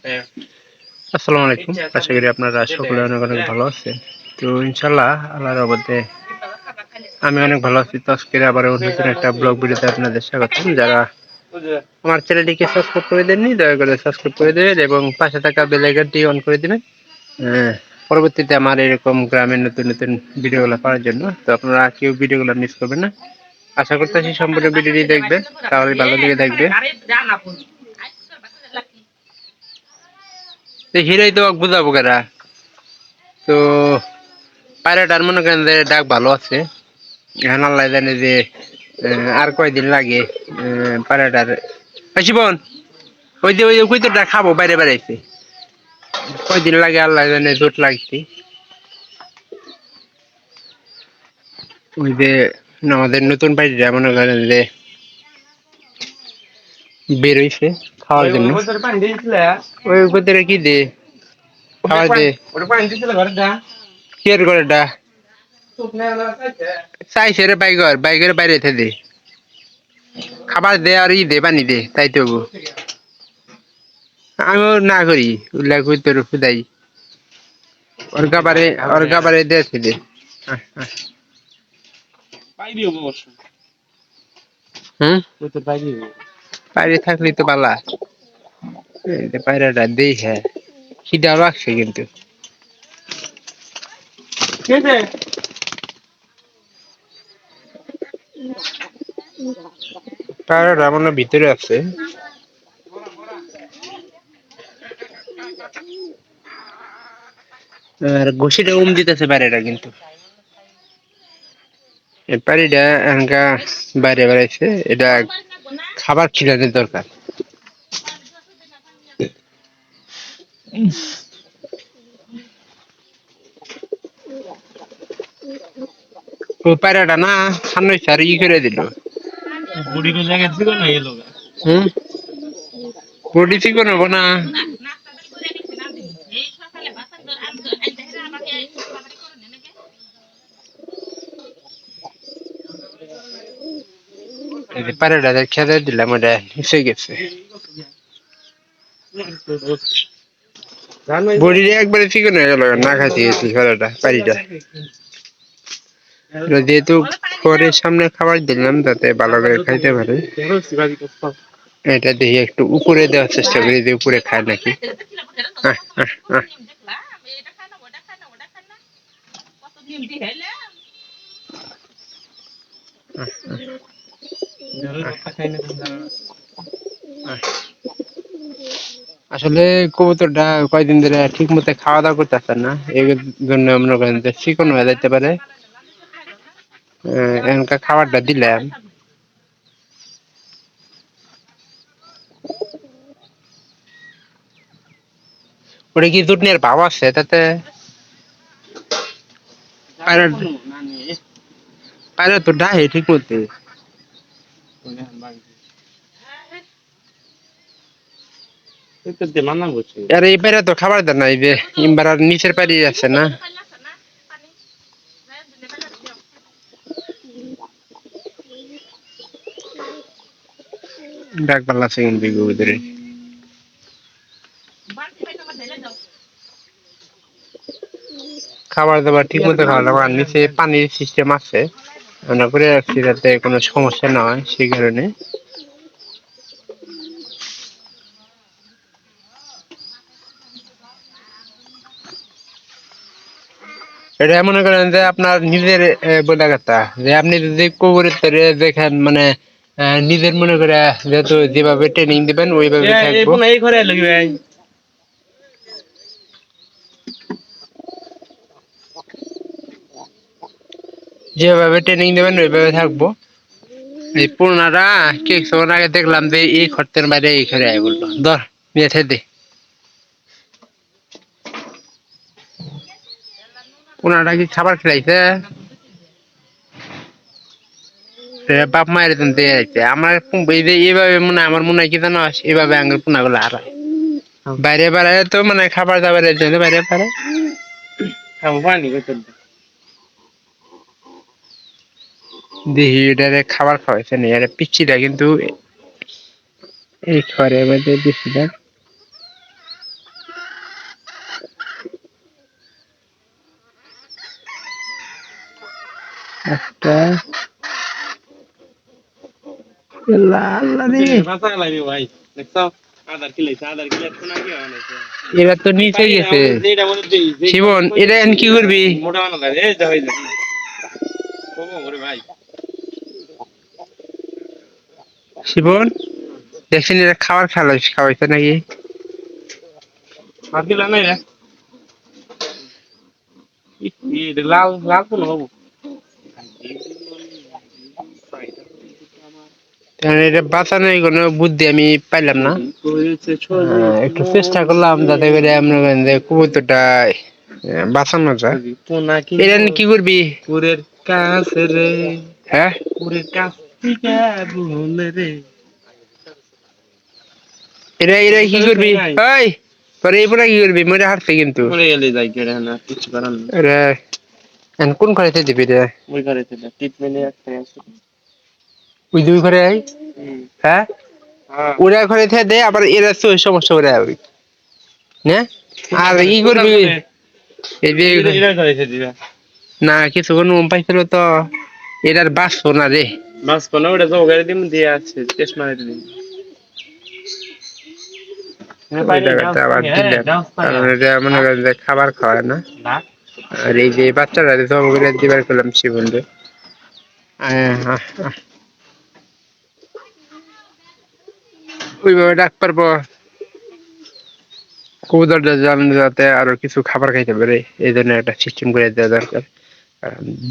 আসসালামু আলাইকুম। আশা করি আপনারা সকলে অনেক অনেক ভালো আছেন। তো ইনশাল্লাহ আল্লাহর রহমতে আমি অনেক ভালো আছি। তো আজকে আবার নতুন একটা ব্লগ ভিডিওতে আপনাদের স্বাগতম। যারা আমার চ্যানেলটিকে সাবস্ক্রাইব করে দেননি দয়া করে সাবস্ক্রাইব করে দেবেন এবং পাশে থাকা বেল আইকনটি অন করে দেবেন পরবর্তীতে আমার এরকম গ্রামের নতুন নতুন ভিডিওগুলো পাওয়ার জন্য। তো আপনারা কেউ ভিডিওগুলো মিস করবেন না। আশা করতেছি সম্পূর্ণ ভিডিওটি দেখবে, তাহলে ভালো লেগে দেখবে। হিরাই তো বুঝাবো কেরা। তো পায়রাটার মনে করেন যে ডাক ভালো আছে। এখন আল্লাহ জানে যে আর কয়দিন লাগে পায়রাটার। শিবন ওই কইতরটা খাবো বাইরে বেড়াইছে, কয়দিন লাগে আল্লাহ জানে। জোট লাগছে ওই যে আমাদের নতুন পায়রা মনে করেন যে বের হইছে খাওয়ার জন্য। ওই কইতরে কি দে খাওয়ার দে কি আর করে ডা চাইছে রে বাইকের বাইরে দে খাবার দে আর ই দে পানি দে তাই তো আমিও না করি উল্লাহ কই তোর খুদাই ওর গাবারে দেছে দে হুম বাইরে থাকলে তো বালা পায়রাটা দেই। হ্যাঁ খিদা লাগছে কিন্তু পায়রাটা মনে হয় ভিতরে আছে। আর ঘষিটা দিতেছে পায়রাটা, কিন্তু পায়রাটা এনকা বাইরে বেড়াইছে। এটা খাবার খিলানোর দরকার। ও পায়রাটা না সামনে স্যার ই করে দিল। হুম বডি চিকন হবো না। পায়রাটা খেতে দিলাম, ওটা এসে গেছে। বডি একবারে চিকন হয়ে গেল না খাইতে গেছি পায়রাটা পায়রাটা। যেহেতু ঘরের সামনে খাবার দিলাম যাতে ভালো করে খাইতে পারে, এটা দেখি একটু উপরে দেওয়ার চেষ্টা করি যে উপরে খায় নাকি। আহ, আহ, আহ, আসলে কবুতরটা কয়দিন ধরে ঠিক মতো খাওয়া দাওয়া করতেছে না, এই জন্য মনে করেন যে চিকন হয়ে যেতে পারে। এখনকার খাবারটা দিলাম। ওটা কি দুধ ভাব আছে তাতে? পায়রা তো ডাহে ঠিক মতো। আর এই পায়রা তো খাবার দেয় না, এই যে ইমবার নিচের পাড়ি আছে না। ডাক পাল্লা আছে কিন্তু ভিতরে। খাবার দাবার ঠিক মতো খাওয়া দাওয়া, আর নিচে পানির সিস্টেম আছে, আমরা করে রাখছি যাতে কোনো সমস্যা না হয় সেই কারণে। এটা মনে করেন যে আপনার নিজের বোঝা কথা, যে আপনি যদি কুকুরের তরে দেখেন মানে নিজের মনে করে যেহেতু যেভাবে ট্রেনিং দিবেন ওইভাবে থাকবো। যেভাবে ট্রেনিং দেবেন ওইভাবে থাকবো। এই পুরোনারা কিছুক্ষণ আগে দেখলাম যে এই খরচের বাইরে এই ঘরে আয় বললো ধর মেয়ে দে। পুরোনাটা কি খাবার খেলাইছে? বাপ মায়ের দিয়ে যাচ্ছে আমার এইভাবে মনে হয়, আমার মনে হয় কি জানো, এইভাবে আঙুল পোনা গুলো হারায় বাইরে বেড়ায়। তো মানে খাবার দাবারের জন্য বাইরে বেড়ায়। দেখি এটারে খাবার খাওয়াইছে না, এটা পিচ্ছিটা কিন্তু এই ঘরের মধ্যে দিচ্ছিলাম। একটা আল্লাহ রে এবার তো নিচে গেছে শিবন এটা এখন কি করবি শিবন দেখছেন এরা খাবার খাওয়াইছে নাকি লাল লাল তো হবো এটা বাঁচানোর কোনো বুদ্ধি আমি পাইলাম না একটু চেষ্টা করলাম যাতে করে আমরা কবুতরটা বাঁচানো যায় এটা কি করবি পুরের কাছে রে হ্যাঁ পুরের কাছ থেকে রে এটা এটা কি করবি ওই পরে এরপরে কি করবি মরে হারছে কিন্তু মরে গেলে যাই কেড়ে না কিছু করার না রে কোন ঘরেতে দিবি রে ওই ঘরেতে ট্রিটমেন্টে একটা আছে ওই দুই ঘরে আই হ্যাঁ ওরা ঘরে থেকে দে আবার এরা তো সমস্যা করে আবি না আর কি করবি এই যে না কিছুক্ষণ পাইছিল তো এটার বাঁচবো না রে বাঁচবো না ওটা জোগাড় দিম দিয়ে আছে টেস্ট মারে দিন খাবার খাওয়ায় না আর এই যে বাচ্চারা দিবার করলাম শিবনরে ওইভাবে ডাক পারবো কবুতরটা যাতে আরো কিছু খাবার খাইতে পারে এই জন্য একটা সিস্টেম করে দেওয়া দরকার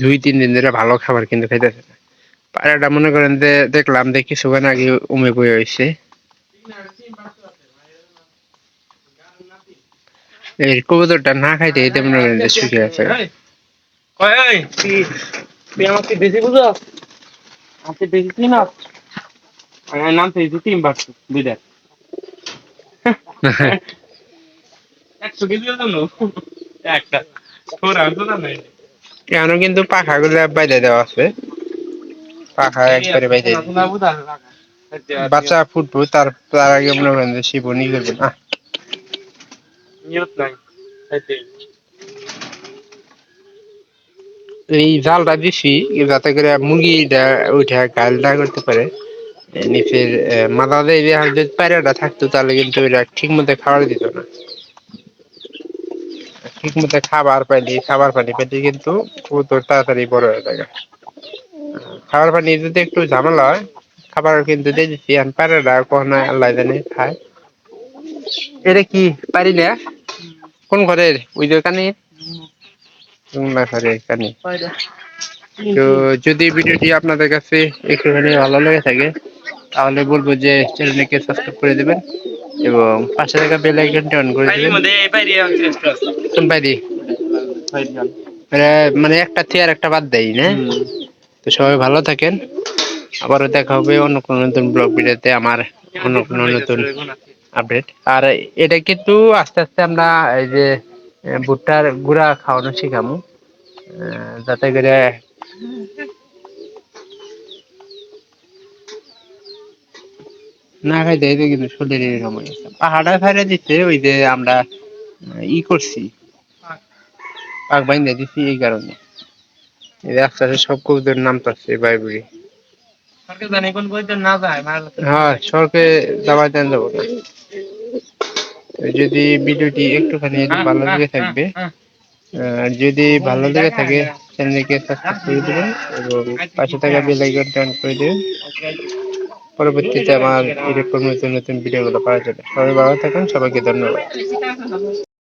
2-3 দিন ধরে ভালো খাবার কিন্তু খাইতেছে না পায়রাটা মনে করেন যে দেখলাম যে কিছুক্ষণ আগে উমে বয়ে হয়েছে এই কবুতরটা না খাইতে এতে মনে করেন যে শুকিয়ে আছে তুই আমাকে বেশি বুঝো আমাকে বেশি চিন আমার নাম তো 3 বার দুইটা 100 কেজি ওজন একটা থোড়া আনতো না কেন কিন্তু পাখা গুলো বাইরে দেওয়া আছে পাখা একবারে বাইরে বাচ্চা ফুটবো তার আগে মনে করেন যে শিবনি করবে না এই জালটা দিছি যাতে করে মুরগিটা উঠে গালটা করতে পারে নিচের মাথা দিয়ে যদি পায়রাটা থাকতো তাহলে কিন্তু এটা ঠিক মতো খাবার দিত না ঠিক মতো খাবার পানি পেলে কিন্তু কবুতর তাড়াতাড়ি বড় হয়ে যায় খাবার পানি যদি একটু ঝামেলা হয় খাবার কিন্তু দিয়ে দিচ্ছি আর পায়রাটা কখনো আল্লাহ জানে খায় এটা কি পারি না কোন ঘরের ওই যে কানির ঘরের কানি তো যদি ভিডিওটি আপনাদের কাছে একটুখানি ভালো লেগে থাকে তাহলে বলবো যে চ্যানেলটিকে সাবস্ক্রাইব করে দেবেন এবং পাশে থাকা বেল আইকনটি অন করে দিবেন কোন বাইরে মানে একটা চেয়ার একটা বাদ দেয় না তো সবাই ভালো থাকেন আবারও দেখা হবে অন্য কোনো নতুন ব্লগ ভিডিওতে আমার অন্য কোনো নতুন আপডেট আর এটা কিন্তু আস্তে আস্তে আমরা এই যে ভুট্টার গুঁড়া খাওয়ানো শিখামু যাতে করে না খাইতে কিন্তু শরীরে এরকম পাহাড়া ফেলে দিচ্ছে ওই যে আমরা করছি পাক বাইন্দা দিচ্ছি এই কারণে আস্তে আস্তে সব কবুতর নাম পাচ্ছে বাইবুড়ি হ্যাঁ সরকে যাওয়া দেন যাবো না যদি ভিডিওটি একটুখানি ভালো লেগে থাকবে যদি ভালো লেগে থাকে চ্যানেলকে সাবস্ক্রাইব করে দেবেন এবং পাশে থাকা বেল আইকনটি অন করে দেবেন পরবর্তীতে আমার এরকম নতুন নতুন ভিডিওগুলো পাওয়ার জন্য সবাই ভালো থাকুন সবাইকে ধন্যবাদ